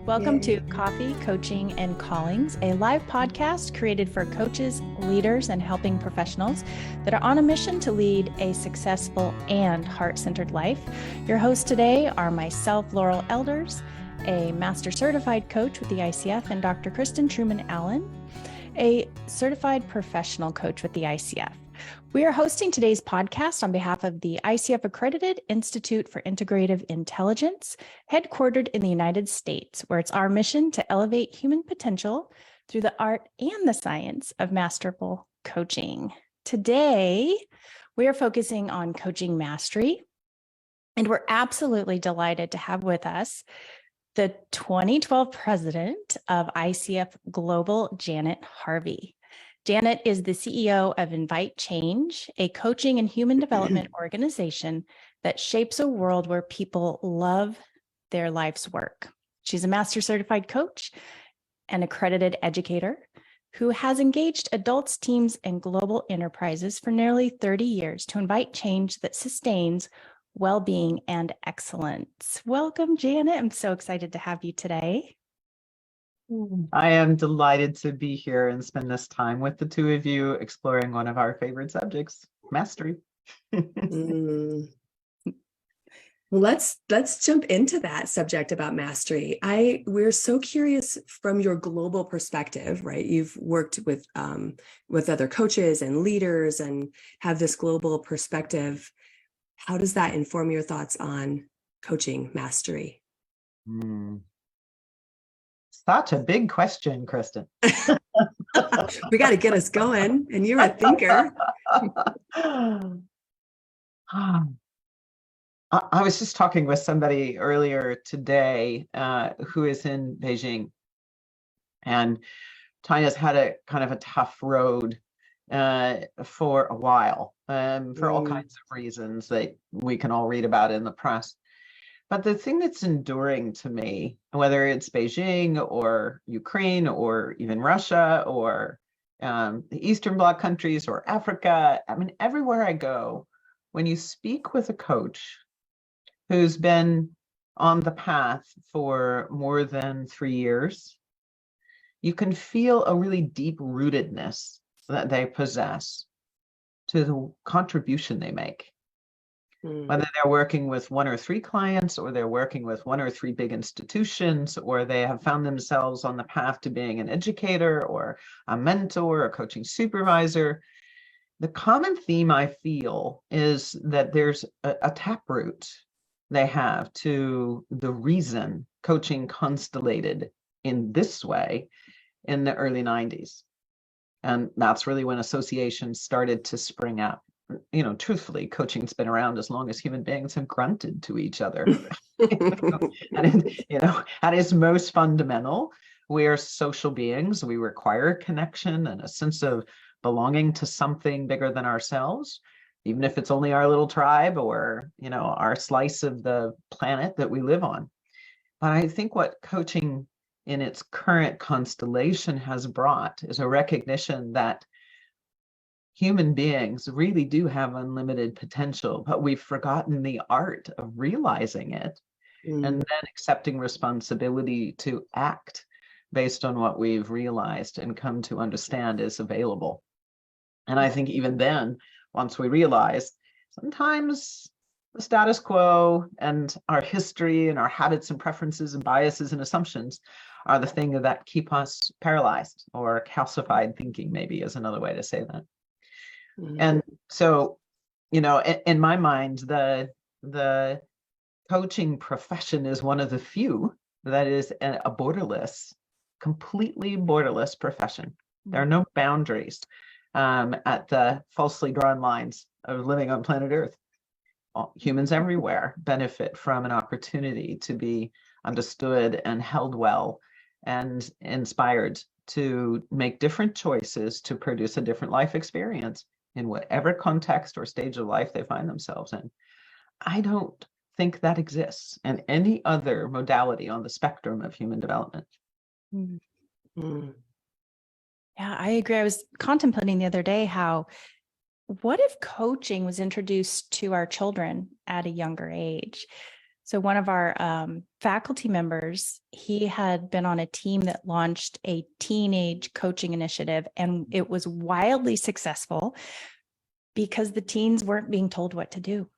Welcome to Coffee, Coaching, and Callings, a live podcast created for coaches, leaders, and helping professionals that are on a mission to lead a successful and heart-centered life. Your hosts today are myself, Laurel Elders, a master certified coach with the ICF, and Dr. Kristen Truman-Allen, a certified professional coach with the ICF. We are hosting today's podcast on behalf of the ICF-accredited Institute for Integrative Intelligence, headquartered in the United States, where it's our mission to elevate human potential through the art and the science of masterful coaching. Today, we are focusing on coaching mastery, and we're absolutely delighted to have with us the 2012 president of ICF Global, Janet Harvey. Janet is the CEO of inviteCHANGE, a coaching and human development organization that shapes a world where people love their life's work. She's a master certified coach and accredited educator who has engaged adults, teams, and global enterprises for nearly 30 years to invite change that sustains well-being and excellence. Welcome, Janet. I'm so excited to have you today. I am delighted to be here and spend this time with the two of you exploring one of our favorite subjects, mastery. Well, let's jump into that subject about mastery. We're so curious from your global perspective, right? You've worked with other coaches and leaders and have this global perspective. How does that inform your thoughts on coaching mastery? Such a big question, Kristen. We got to get us going, and you're a thinker. I was just talking with somebody earlier today who is in Beijing, and China's had a kind of a tough road for a while for all kinds of reasons that we can all read about in the press. But the thing that's enduring to me, whether it's Beijing or Ukraine or even Russia or the Eastern Bloc countries or Africa, I mean, everywhere I go, when you speak with a coach who's been on the path for more than 3 years, you can feel a really deep rootedness that they possess to the contribution they make. Whether they're working with 1 or 3 clients, or they're working with 1 or 3 big institutions, or they have found themselves on the path to being an educator or a mentor, a coaching supervisor, the common theme I feel is that there's a taproot they have to the reason coaching constellated in this way in the early 90s. And that's really when associations started to spring up. You know, truthfully, coaching's been around as long as human beings have grunted to each other. And, you know, at its most fundamental, we are social beings. We require connection and a sense of belonging to something bigger than ourselves, even if it's only our little tribe or, you know, our slice of the planet that we live on. But I think what coaching in its current constellation has brought is a recognition that human beings really do have unlimited potential, but we've forgotten the art of realizing it and then accepting responsibility to act based on what we've realized and come to understand is available. And I think even then, once we realize, sometimes the status quo and our history and our habits and preferences and biases and assumptions are the thing that keep us paralyzed, or calcified thinking maybe is another way to say that. And so, you know, in my mind, the coaching profession is one of the few that is a borderless, completely borderless profession. There are no boundaries at the falsely drawn lines of living on planet Earth. Humans everywhere benefit from an opportunity to be understood and held well and inspired to make different choices to produce a different life experience in whatever context or stage of life they find themselves in. I don't think that exists in any other modality on the spectrum of human development. Yeah, I agree. I was contemplating the other day what if coaching was introduced to our children at a younger age? So one of our faculty members, he had been on a team that launched a teenage coaching initiative, and it was wildly successful because the teens weren't being told what to do.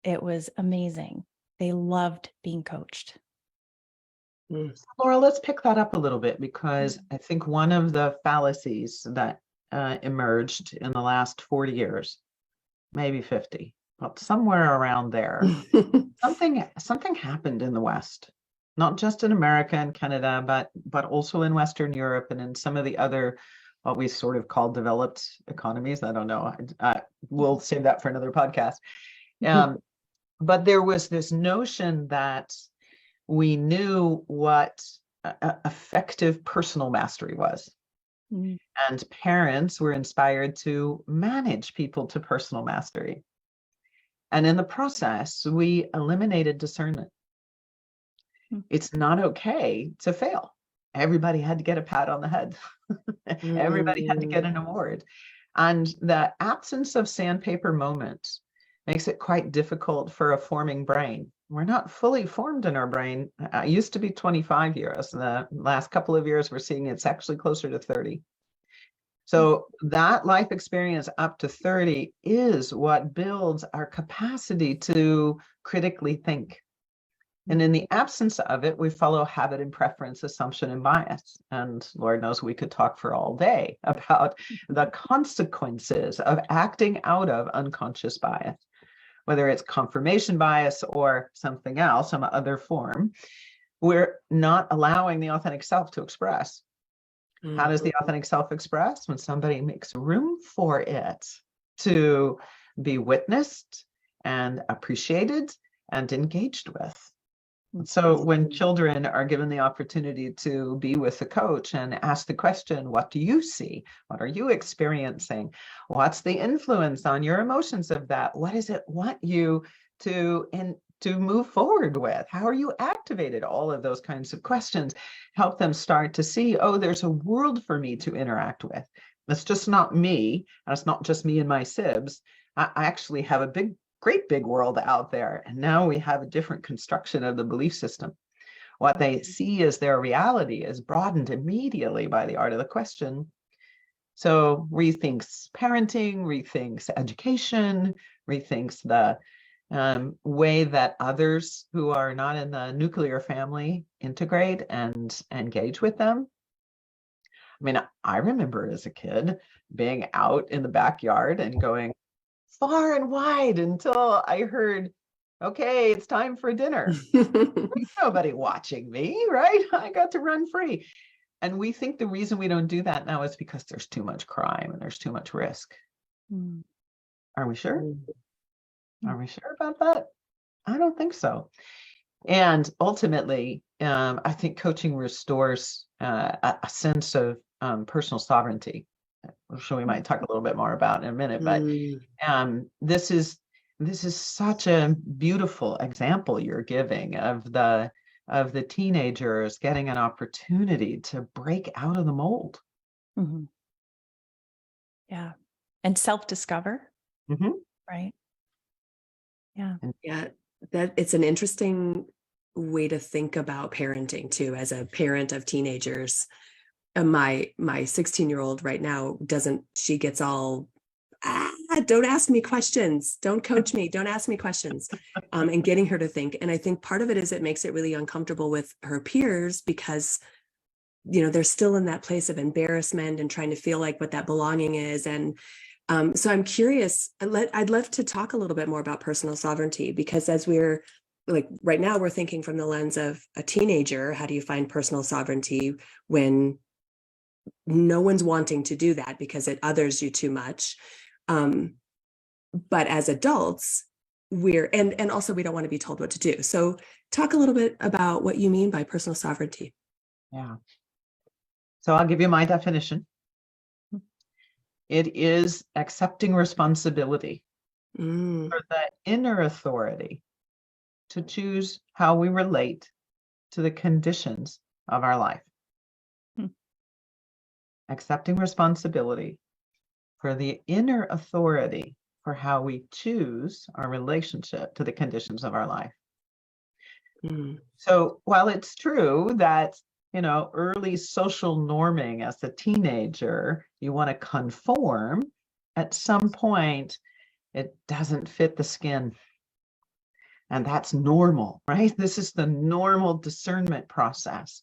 It was amazing. They loved being coached. Laurel, let's pick that up a little bit, because I think one of the fallacies that emerged in the last 40 years, maybe 50, but somewhere around there, something happened in the West, not just in America and Canada, but also in Western Europe and in some of the other, what we sort of call developed economies. I don't know. We'll save that for another podcast. But there was this notion that we knew what effective personal mastery was. And parents were inspired to manage people to personal mastery. And in the process, we eliminated discernment. It's not okay to fail. Everybody had to get a pat on the head. Everybody had to get an award. And the absence of sandpaper moments makes it quite difficult for a forming brain. We're not fully formed in our brain. It used to be 25 years. The last couple of years, we're seeing it's actually closer to 30. So that life experience up to 30 is what builds our capacity to critically think. And in the absence of it, we follow habit and preference, assumption and bias. And Lord knows we could talk for all day about the consequences of acting out of unconscious bias, whether it's confirmation bias or something else, some other form. We're not allowing the authentic self to express. How does the authentic self express? When somebody makes room for it to be witnessed and appreciated and engaged with. So when children are given the opportunity to be with the coach and ask the question, what do you see? What are you experiencing? What's the influence on your emotions of that? What does it want you to move forward with? How are you activated? All of those kinds of questions help them start to see, oh, there's a world for me to interact with. It's just not me, and it's not just me and my sibs. I actually have a great big world out there. And now we have a different construction of the belief system. What they see as their reality is broadened immediately by the art of the question. So rethinks parenting, rethinks education, rethinks the way that others who are not in the nuclear family integrate and engage with them. I mean, I remember as a kid being out in the backyard and going far and wide until I heard, okay, it's time for dinner. Nobody watching me, right? I got to run free. And we think the reason we don't do that now is because there's too much crime and there's too much risk. Are we sure? Are we sure about that? I don't think so. And ultimately, I think coaching restores a sense of personal sovereignty, which we might talk a little bit more about in a minute. But this is such a beautiful example you're giving of the teenagers getting an opportunity to break out of the mold. Yeah, and self-discover. Right. Yeah, that it's an interesting way to think about parenting too, as a parent of teenagers. My 16-year-old right now she gets all, don't ask me questions, don't coach me, don't ask me questions, and getting her to think. And I think part of it is it makes it really uncomfortable with her peers because, they're still in that place of embarrassment and trying to feel like what that belonging is. And so I'm curious, I'd love to talk a little bit more about personal sovereignty, because as we're like right now, we're thinking from the lens of a teenager. How do you find personal sovereignty when no one's wanting to do that because it others you too much? But as adults, and also we don't want to be told what to do. So talk a little bit about what you mean by personal sovereignty. Yeah. So I'll give you my definition. It is accepting responsibility for the inner authority to choose how we relate to the conditions of our life. Accepting responsibility for the inner authority for how we choose our relationship to the conditions of our life. So while it's true that, early social norming as a teenager, you want to conform, at some point, it doesn't fit the skin. And that's normal, right? This is the normal discernment process.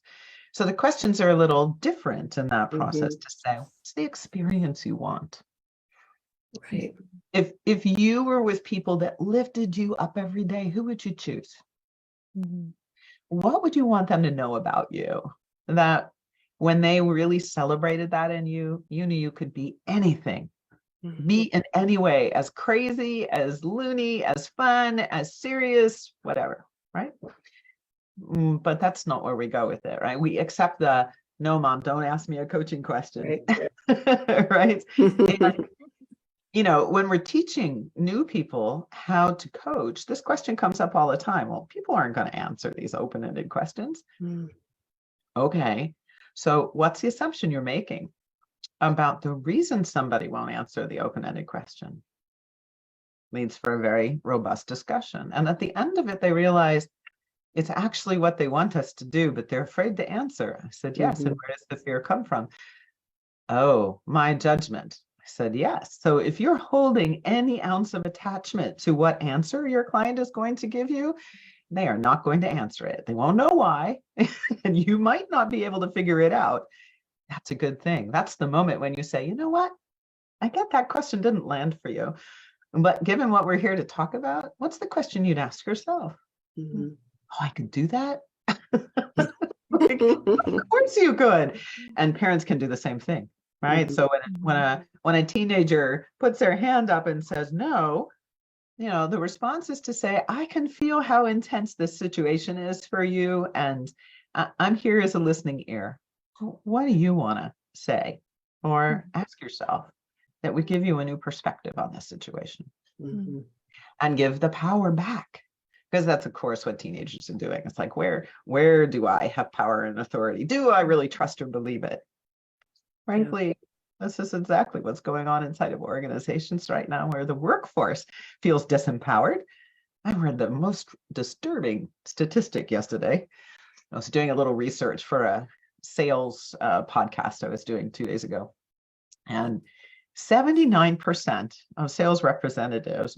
So the questions are a little different in that process to say, what's the experience you want? Right. If you were with people that lifted you up every day, who would you choose? What would you want them to know about you? That when they really celebrated that in you, you knew you could be anything. Be in any way, as crazy, as loony, as fun, as serious, whatever, right? But that's not where we go with it, right? We accept the, no, mom, don't ask me a coaching question, right? And, when we're teaching new people how to coach, this question comes up all the time. Well, people aren't going to answer these open-ended questions. Okay, so what's the assumption you're making about the reason somebody won't answer the open-ended question? Leads for a very robust discussion. And at the end of it, they realize it's actually what they want us to do, but they're afraid to answer. I said, yes. And where does the fear come from? Oh, my judgment. I said, yes. So if you're holding any ounce of attachment to what answer your client is going to give you, they are not going to answer it. They won't know why, and you might not be able to figure it out. That's a good thing. That's the moment when you say, you know what? I get that question didn't land for you. But given what we're here to talk about, what's the question you'd ask yourself? Oh, I could do that? Like, of course you could. And parents can do the same thing, right? So when a teenager puts their hand up and says no, the response is to say, I can feel how intense this situation is for you, and I'm here as a listening ear. What do you want to say or ask yourself that would give you a new perspective on this situation? And give the power back, because that's, of course, what teenagers are doing. It's like, where do I have power and authority? Do I really trust or believe it? Frankly, this is exactly what's going on inside of organizations right now, where the workforce feels disempowered. I read the most disturbing statistic yesterday. I was doing a little research for a sales podcast I was doing 2 days ago. And 79% of sales representatives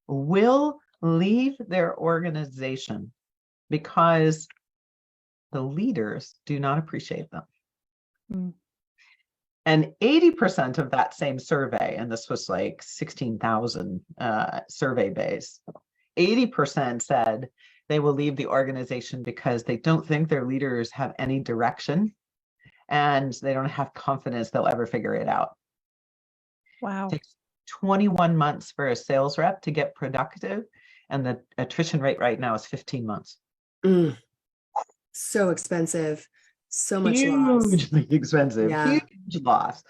will leave their organization because the leaders do not appreciate them. And 80% of that same survey, and this was like 16,000 survey base, 80% said they will leave the organization because they don't think their leaders have any direction and they don't have confidence they'll ever figure it out. Wow. It takes 21 months for a sales rep to get productive, and the attrition rate right now is 15 months. So expensive. So much loss. Hugely expensive. Yeah. Huge loss.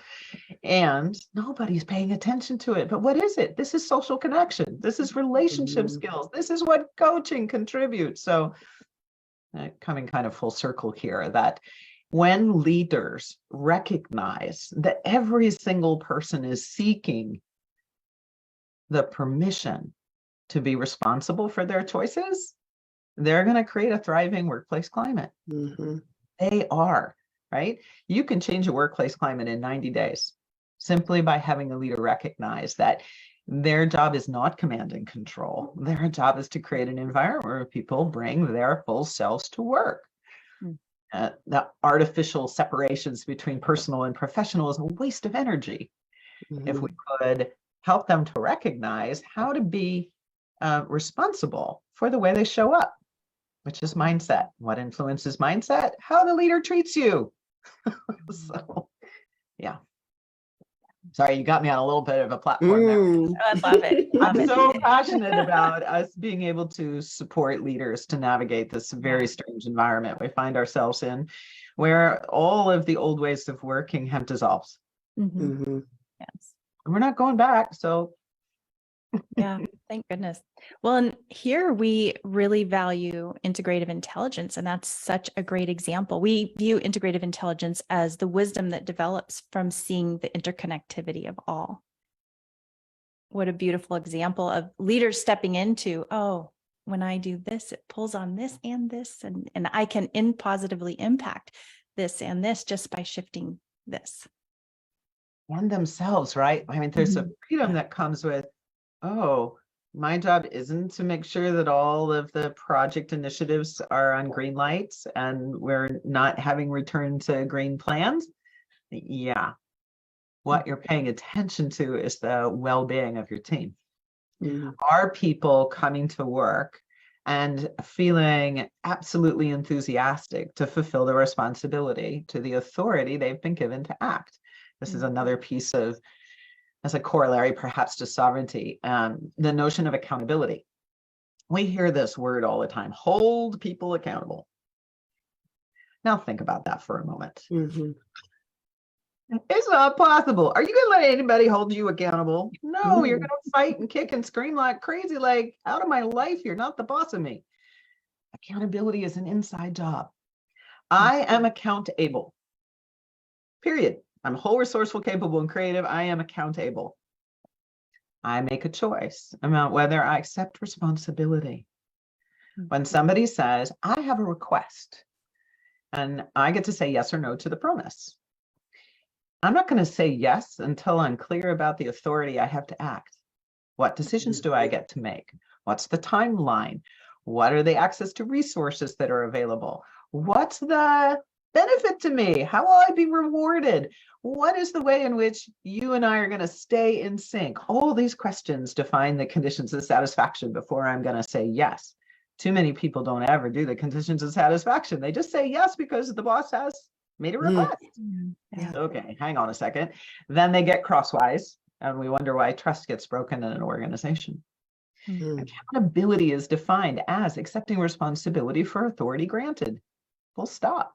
And nobody's paying attention to it. But what is it? This is social connection. This is relationship skills. This is what coaching contributes. So coming kind of full circle here, that when leaders recognize that every single person is seeking the permission to be responsible for their choices, they're going to create a thriving workplace climate. They are, right? You can change a workplace climate in 90 days simply by having a leader recognize that their job is not command and control. Their job is to create an environment where people bring their full selves to work. The artificial separations between personal and professional is a waste of energy. If we could help them to recognize how to be responsible for the way they show up, which is mindset. What influences mindset? How the leader treats you. So, yeah. Sorry, you got me on a little bit of a platform there. I love it. I'm so passionate about us being able to support leaders to navigate this very strange environment we find ourselves in, where all of the old ways of working have dissolved. Yes. And we're not going back. So yeah, thank goodness. Well, and here we really value integrative intelligence, and that's such a great example. We view integrative intelligence as the wisdom that develops from seeing the interconnectivity of all. what a beautiful example of leaders stepping into, oh, when I do this, it pulls on this, and I can positively impact this and this just by shifting this. And themselves, right? I mean, there's a freedom that comes with, oh, my job isn't to make sure that all of the project initiatives are on green lights and we're not having return to green plans. Yeah. What you're paying attention to is the well-being of your team. Are people coming to work and feeling absolutely enthusiastic to fulfill the responsibility to the authority they've been given to act? This is another piece of, as a corollary perhaps to sovereignty, the notion of accountability. We hear this word all the time, hold people accountable. Now think about that for a moment. It's not possible. Are you going to let anybody hold you accountable? No, you're going to fight and kick and scream like crazy, like, out of my life, you're not the boss of me. Accountability is an inside job. I am accountable. Period. I'm whole, resourceful, capable, and creative. I am accountable. I make a choice about whether I accept responsibility. When somebody says, I have a request, and I get to say yes or no to the promise, I'm not going to say yes until I'm clear about the authority I have to act. What decisions do I get to make? What's the timeline? What are the access to resources that are available? What's the benefit to me? How will I be rewarded? What is the way in which you and I are going to stay in sync? All these questions define the conditions of satisfaction before I'm going to say yes. Too many people don't ever do the conditions of satisfaction. They just say yes because the boss has made a request. Okay, hang on a second. Then they get crosswise, and we wonder why trust gets broken in an organization. Accountability is defined as accepting responsibility for authority granted. Full stop.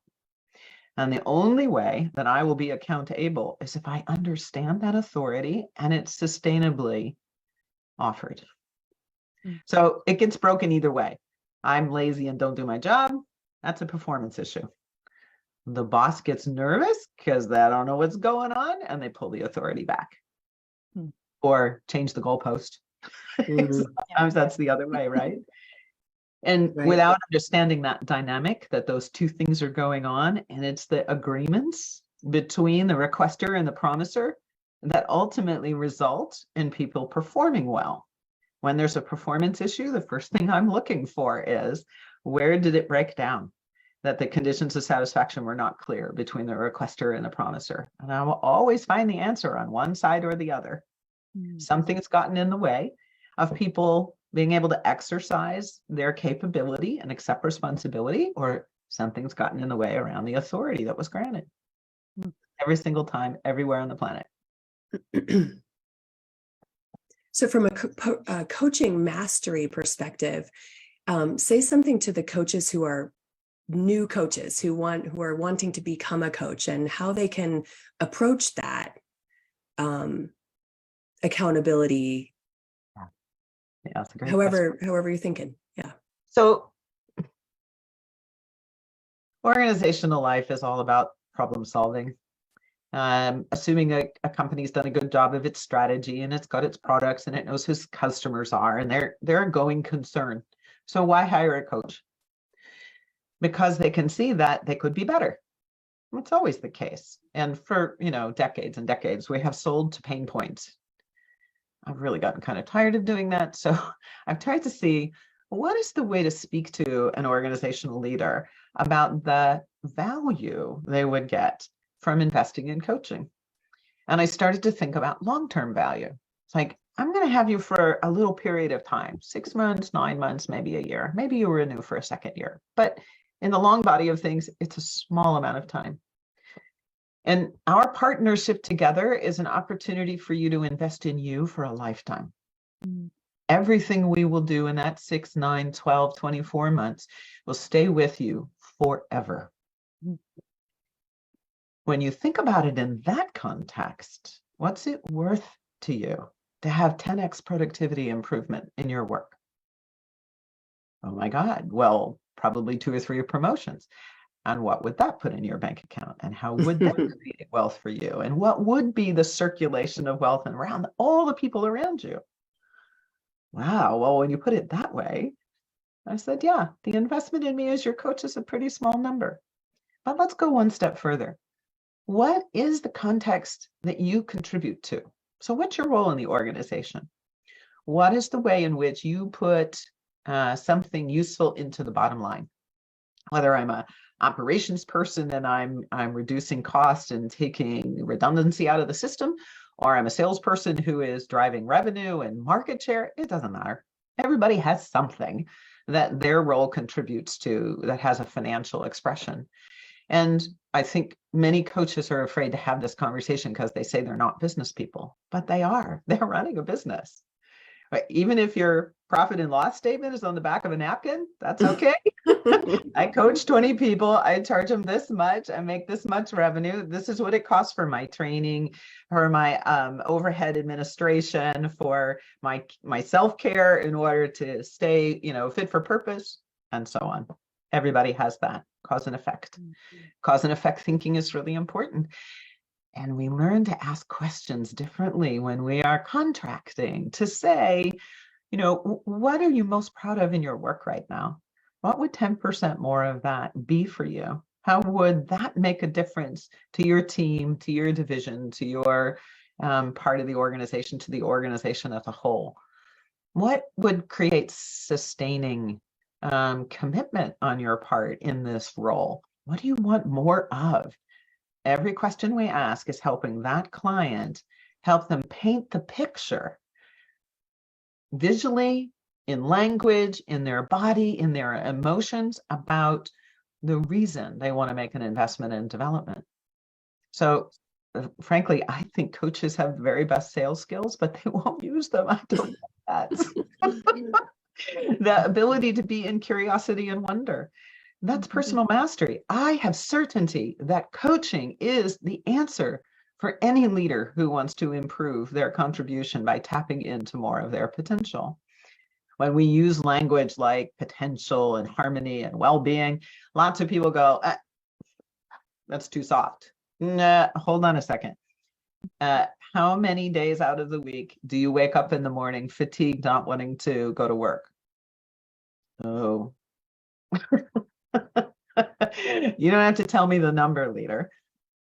And the only way that I will be accountable is if I understand that authority and it's sustainably offered. So it gets broken either way. I'm lazy and don't do my job. That's a performance issue. The boss gets nervous because they don't know what's going on and they pull the authority back or change the goalpost. Sometimes that's the other way, right? And without understanding that dynamic, that those two things are going on, and it's the agreements between the requester and the promiser that ultimately result in people performing well. When there's a performance issue, the first thing I'm looking for is, where did it break down? That the conditions of satisfaction were not clear between the requester and the promiser. And I will always find the answer on one side or the other. Something's gotten in the way of people being able to exercise their capability and accept responsibility, or something's gotten in the way around the authority that was granted. Every single time, everywhere on the planet. So from a coaching mastery perspective, say something to the coaches who are new coaches who are wanting to become a coach, and how they can approach that accountability. Yeah, that's a great however you're thinking. Yeah. So organizational life is all about problem solving. Assuming a company's done a good job of its strategy and it's got its products and it knows who its customers are and they're a going concern. So why hire a coach? Because they can see that they could be better. It's always the case. And for, decades and decades, we have sold to pain points. I've really gotten kind of tired of doing that. So I've tried to see, what is the way to speak to an organizational leader about the value they would get from investing in coaching? And I started to think about long-term value. It's like, I'm going to have you for a little period of time, 6 months, 9 months, maybe a year. Maybe you renew for a second year. But in the long body of things, it's a small amount of time. And our partnership together is an opportunity for you to invest in you for a lifetime. Everything we will do in that 6, 9, 12, 24 months will stay with you forever. When you think about it in that context, what's it worth to you to have 10x productivity improvement in your work? Oh my God, well, probably 2 or 3 promotions. And what would that put in your bank account? And how would that create wealth for you? And what would be the circulation of wealth and around all the people around you? Wow. Well, when you put it that way, I said, yeah, the investment in me as your coach is a pretty small number. But let's go one step further. What is the context that you contribute to? So what's your role in the organization? What is the way in which you put something useful into the bottom line? Whether I'm a operations person and I'm reducing cost and taking redundancy out of the system, or I'm a salesperson who is driving revenue and market share, it doesn't matter. Everybody has something that their role contributes to that has a financial expression. And I think many coaches are afraid to have this conversation because they say they're not business people, but they are. They're running a business. But even if your profit and loss statement is on the back of a napkin, that's okay. I coach 20 people. I charge them this much. I make this much revenue. This is what it costs for my training, for my overhead administration, for my self-care in order to stay, fit for purpose, and so on. Everybody has that cause and effect. Cause and effect thinking is really important. And we learn to ask questions differently when we are contracting to say, what are you most proud of in your work right now? What would 10% more of that be for you? How would that make a difference to your team, to your division, to your part of the organization, to the organization as a whole? What would create sustaining commitment on your part in this role? What do you want more of? Every question we ask is helping that client, help them paint the picture visually, in language, in their body, in their emotions about the reason they want to make an investment in development. So frankly, I think coaches have the very best sales skills, but they won't use them. I don't know that. The ability to be in curiosity and wonder. That's personal mastery. I have certainty that coaching is the answer for any leader who wants to improve their contribution by tapping into more of their potential. When we use language like potential and harmony and well-being, lots of people go, that's too soft. Nah, hold on a second. How many days out of the week do you wake up in the morning fatigued, not wanting to go to work? Oh. You don't have to tell me the number, leader.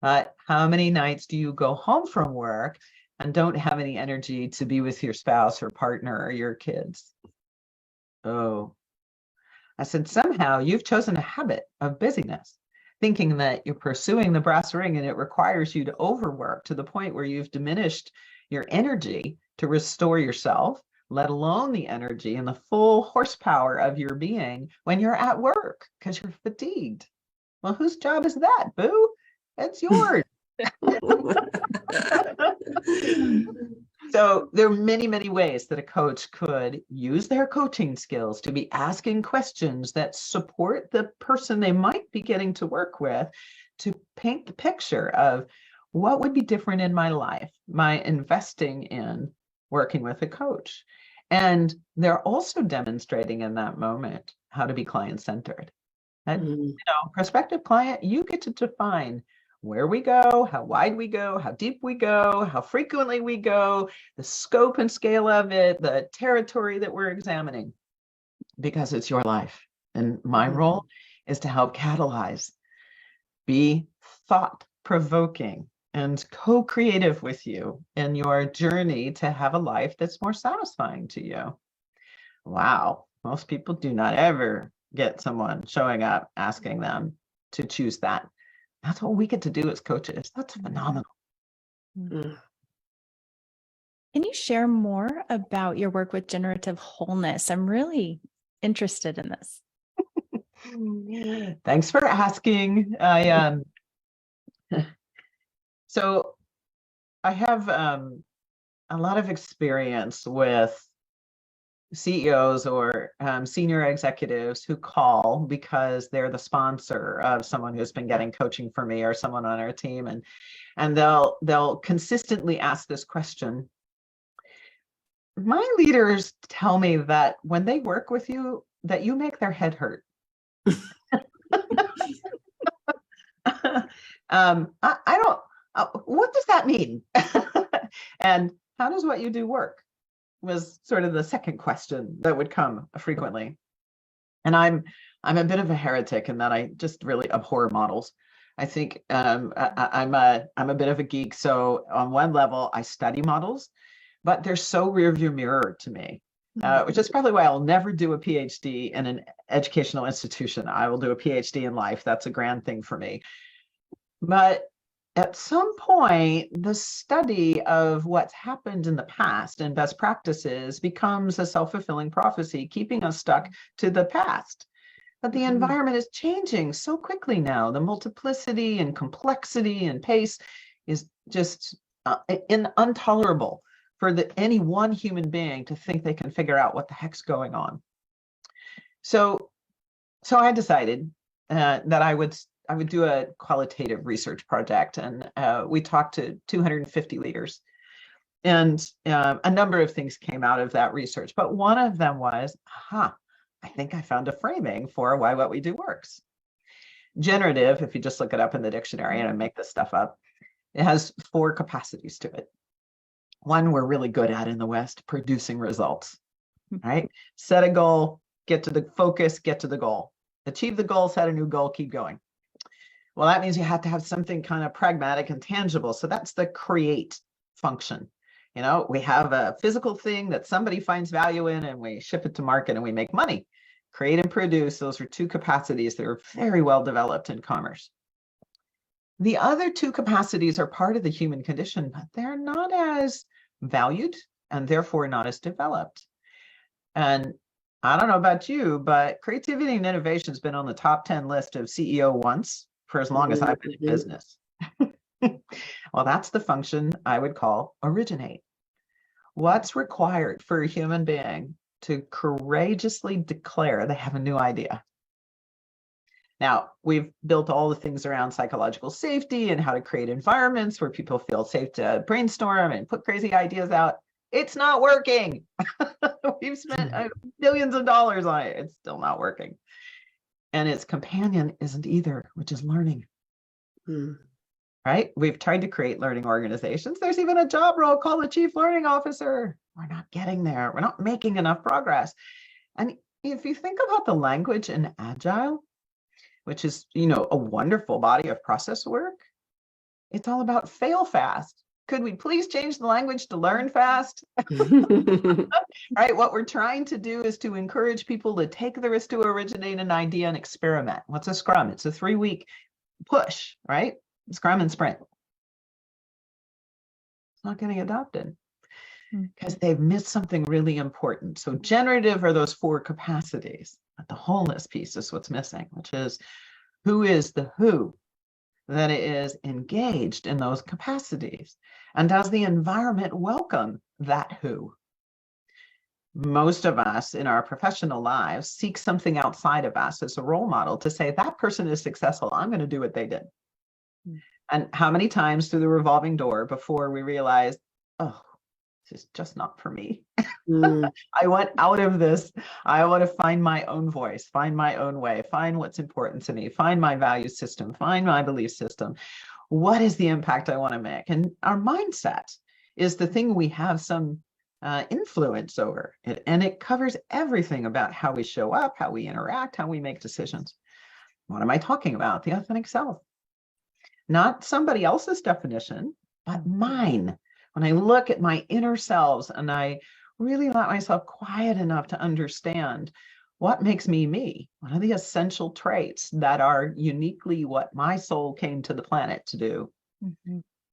How many nights do you go home from work and don't have any energy to be with your spouse or partner or your kids? Oh. I said, somehow you've chosen a habit of busyness, thinking that you're pursuing the brass ring and it requires you to overwork to the point where you've diminished your energy to restore yourself, let alone the energy and the full horsepower of your being when you're at work because you're fatigued. Well, whose job is that, boo? It's yours. So there are many, many ways that a coach could use their coaching skills to be asking questions that support the person they might be getting to work with to paint the picture of what would be different in my life, my investing in working with a coach. And they're also demonstrating in that moment how to be client-centered. And, prospective client, you get to define where we go, how wide we go, how deep we go, how frequently we go, the scope and scale of it, the territory that we're examining, because it's your life. And my role is to help catalyze, be thought-provoking, and co-creative with you in your journey to have a life that's more satisfying to you. Wow, most people do not ever get someone showing up asking them to choose that. That's what we get to do as coaches. That's phenomenal. Can you share more about your work with generative wholeness? I'm really interested in this. Thanks for asking. So I have a lot of experience with CEOs or senior executives who call because they're the sponsor of someone who's been getting coaching for me or someone on our team, and they'll consistently ask this question. My leaders tell me that when they work with you, that you make their head hurt. I don't, what does that mean? And how does what you do work? Was sort of the second question that would come frequently. And I'm a bit of a heretic in that I just really abhor models. I think I'm a bit of a geek. So on one level, I study models, but they're so rearview mirror to me, which is probably why I'll never do a PhD in an educational institution. I will do a PhD in life. That's a grand thing for me. But at some point, the study of what's happened in the past and best practices becomes a self-fulfilling prophecy, keeping us stuck to the past. But the environment is changing so quickly now. The multiplicity and complexity and pace is just intolerable for any one human being to think they can figure out what the heck's going on. So I decided that I would do a qualitative research project, and we talked to 250 leaders. And a number of things came out of that research, but one of them was, I think I found a framing for why what we do works. Generative, if you just look it up in the dictionary, and I make this stuff up, it has 4 capacities to it. One we're really good at in the West, producing results, right? Set a goal, get to the focus, get to the goal. Achieve the goal, set a new goal, keep going. Well, that means you have to have something kind of pragmatic and tangible. So that's the create function. You know, we have a physical thing that somebody finds value in and we ship it to market and we make money. Create and produce, those are 2 capacities that are very well developed in commerce. The other 2 capacities are part of the human condition, but they're not as valued and therefore not as developed. And I don't know about you, but creativity and innovation has been on the top 10 list of CEO once for as long as I've been in business. Well, that's the function I would call originate. What's required for a human being to courageously declare they have a new idea? Now, we've built all the things around psychological safety and how to create environments where people feel safe to brainstorm and put crazy ideas out. It's not working. We've spent billions of dollars on it. It's still not working. And its companion isn't either, which is learning. Right? We've tried to create learning organizations. There's even a job role called the Chief Learning Officer. We're not getting there. We're not making enough progress. And if you think about the language in Agile, which is, a wonderful body of process work, it's all about fail fast. Could we please change the language to learn fast? Right? What we're trying to do is to encourage people to take the risk to originate an idea and experiment. What's a Scrum? It's a 3-week push, right? Scrum and sprint. It's not getting adopted because they've missed something really important. So generative are those 4 capacities, but the wholeness piece is what's missing, which is who is the who that is engaged in those capacities, and does the environment welcome that who? Most of us in our professional lives seek something outside of us as a role model to say that person is successful, I'm going to do what they did. And how many times through the revolving door before we realize, oh, this is just not for me. I want out of this. I want to find my own voice, find my own way, find what's important to me, find my value system, find my belief system. What is the impact I want to make? And our mindset is the thing we have some influence over. And it covers everything about how we show up, how we interact, how we make decisions. What am I talking about? The authentic self. Not somebody else's definition, but mine. When I look at my inner selves and I really let myself quiet enough to understand what makes me me, what are the essential traits that are uniquely what my soul came to the planet to do.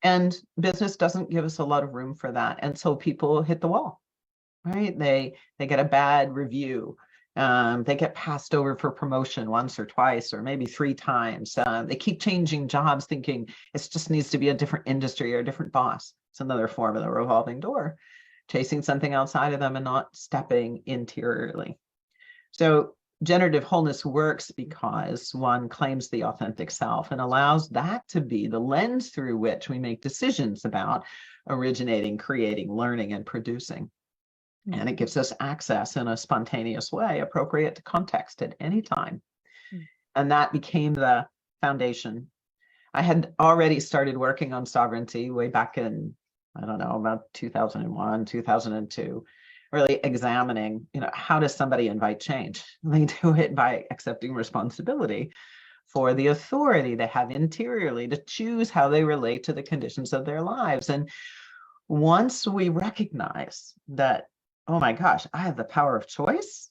And business doesn't give us a lot of room for that. And so people hit the wall, right? They get a bad review. They get passed over for promotion once or twice, or maybe 3 times. They keep changing jobs thinking it just needs to be a different industry or a different boss. It's another form of the revolving door, chasing something outside of them and not stepping interiorly. So generative wholeness works because one claims the authentic self and allows that to be the lens through which we make decisions about originating, creating, learning, and producing. And it gives us access in a spontaneous way, appropriate to context at any time. And that became the foundation I had already started working on sovereignty way back in, I don't know, about 2001, 2002, really examining, how does somebody invite change? They do it by accepting responsibility for the authority they have interiorly to choose how they relate to the conditions of their lives. And once we recognize that, oh my gosh, I have the power of choice,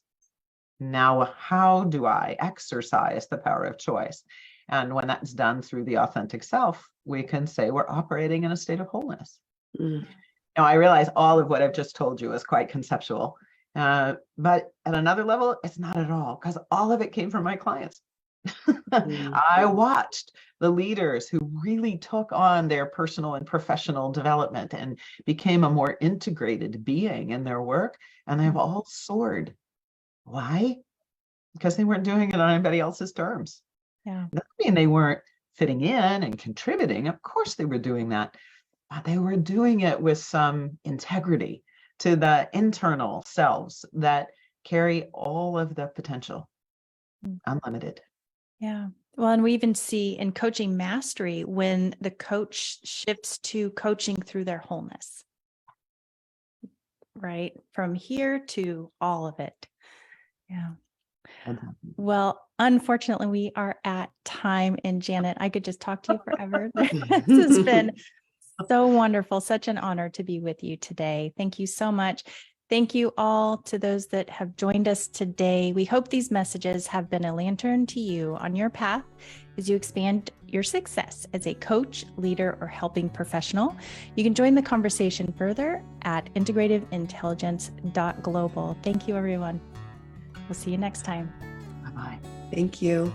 now how do I exercise the power of choice? And when that's done through the authentic self, we can say we're operating in a state of wholeness. Now, I realize all of what I've just told you is quite conceptual, but at another level, it's not at all, because all of it came from my clients. I watched the leaders who really took on their personal and professional development and became a more integrated being in their work, and they've all soared. Why? Because they weren't doing it on anybody else's terms. Yeah. That doesn't mean they weren't fitting in and contributing. Of course they were doing that, but they were doing it with some integrity to the internal selves that carry all of the potential, unlimited. Yeah. Well, and we even see in coaching mastery when the coach shifts to coaching through their wholeness, right? From here to all of it. Yeah. Well, unfortunately, we are at time. And Janet, I could just talk to you forever. This has been so wonderful. Such an honor to be with you today. Thank you so much. Thank you all to those that have joined us today. We hope these messages have been a lantern to you on your path as you expand your success as a coach, leader, or helping professional. You can join the conversation further at integrativeintelligence.global. Thank you, everyone. We'll see you next time. Bye-bye. Thank you.